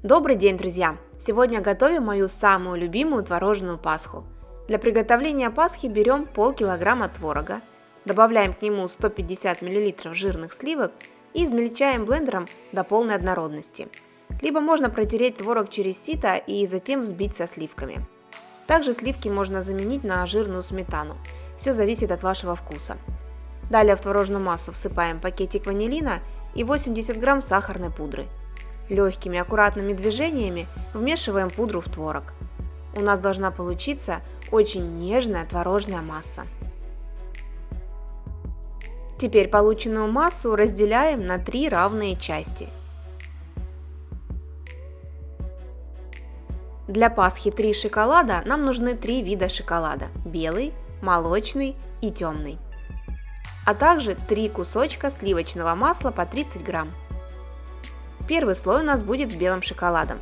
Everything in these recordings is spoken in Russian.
Добрый день, друзья! Сегодня готовим мою самую любимую творожную пасху. Для приготовления пасхи берем полкилограмма творога, добавляем к нему 150 мл жирных сливок и измельчаем блендером до полной однородности. Либо можно протереть творог через сито и затем взбить со сливками. Также сливки можно заменить на жирную сметану. Все зависит от вашего вкуса. Далее в творожную массу всыпаем пакетик ванилина и 80 грамм сахарной пудры. Легкими аккуратными движениями вмешиваем пудру в творог. У нас должна получиться очень нежная творожная масса. Теперь полученную массу разделяем на 3 равные части. Для пасхи 3 шоколада нам нужны 3 вида шоколада – белый, молочный и темный. А также 3 кусочка сливочного масла по 30 грамм. Первый слой у нас будет с белым шоколадом.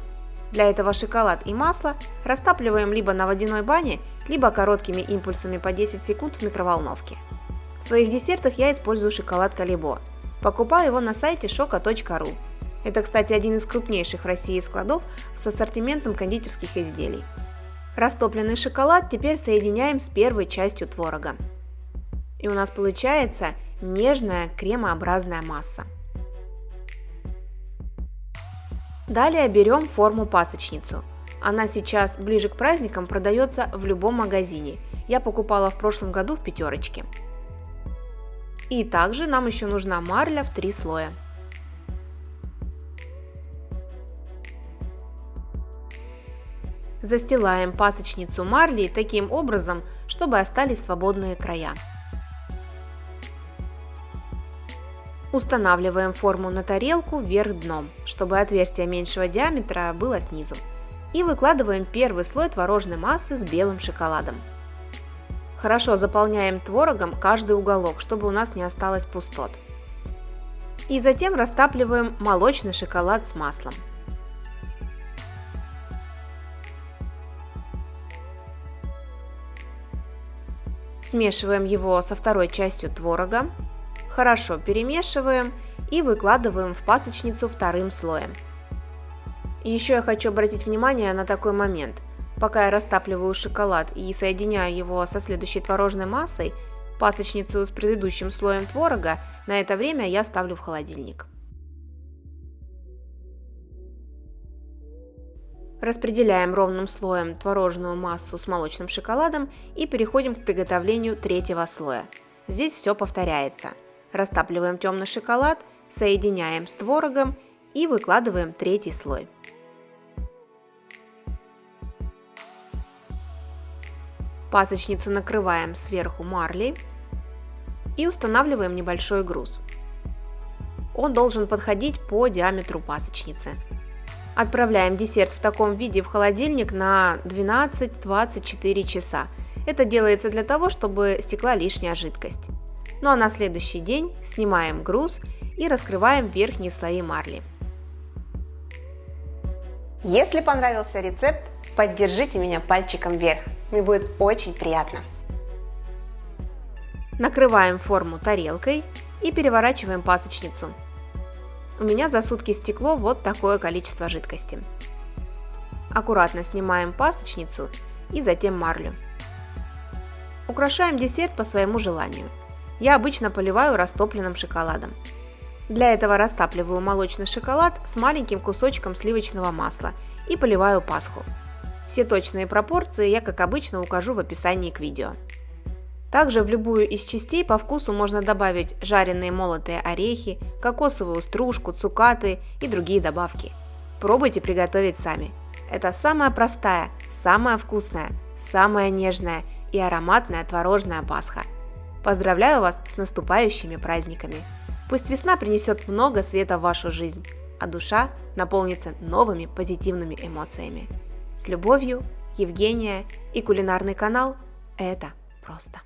Для этого шоколад и масло растапливаем либо на водяной бане, либо короткими импульсами по 10 секунд в микроволновке. В своих десертах я использую шоколад Колибо. Покупаю его на сайте shoko.ru. Это, кстати, один из крупнейших в России складов с ассортиментом кондитерских изделий. Растопленный шоколад теперь соединяем с первой частью творога. И у нас получается нежная кремообразная масса. Далее берем форму-пасочницу. Она сейчас ближе к праздникам продается в любом магазине. Я покупала в прошлом году в Пятерочке. И также нам еще нужна марля в 3 слоя. Застилаем пасочницу марлей таким образом, чтобы остались свободные края. Устанавливаем форму на тарелку вверх дном, чтобы отверстие меньшего диаметра было снизу. И выкладываем первый слой творожной массы с белым шоколадом. Хорошо заполняем творогом каждый уголок, чтобы у нас не осталось пустот. И затем растапливаем молочный шоколад с маслом. Смешиваем его со второй частью творога. Хорошо перемешиваем и выкладываем в пасочницу вторым слоем. И еще я хочу обратить внимание на такой момент. Пока я растапливаю шоколад и соединяю его со следующей творожной массой, пасочницу с предыдущим слоем творога на это время я ставлю в холодильник. Распределяем ровным слоем творожную массу с молочным шоколадом и переходим к приготовлению третьего слоя. Здесь все повторяется. Растапливаем темный шоколад, соединяем с творогом и выкладываем третий слой. Пасочницу накрываем сверху марлей и устанавливаем небольшой груз. Он должен подходить по диаметру пасочницы. Отправляем десерт в таком виде в холодильник на 12-24 часа. Это делается для того, чтобы стекла лишняя жидкость. Ну а на следующий день снимаем груз и раскрываем верхние слои марли. Если понравился рецепт, поддержите меня пальчиком вверх. Мне будет очень приятно. Накрываем форму тарелкой и переворачиваем пасочницу. У меня за сутки стекло вот такое количество жидкости. Аккуратно снимаем пасочницу и затем марлю. Украшаем десерт по своему желанию. Я обычно поливаю растопленным шоколадом. Для этого растапливаю молочный шоколад с маленьким кусочком сливочного масла и поливаю пасху. Все точные пропорции я, как обычно, укажу в описании к видео. Также в любую из частей по вкусу можно добавить жареные молотые орехи, кокосовую стружку, цукаты и другие добавки. Пробуйте приготовить сами. Это самая простая, самая вкусная, самая нежная и ароматная творожная пасха. Поздравляю вас с наступающими праздниками! Пусть весна принесет много света в вашу жизнь, а душа наполнится новыми позитивными эмоциями. С любовью, Евгения и кулинарный канал «Это просто».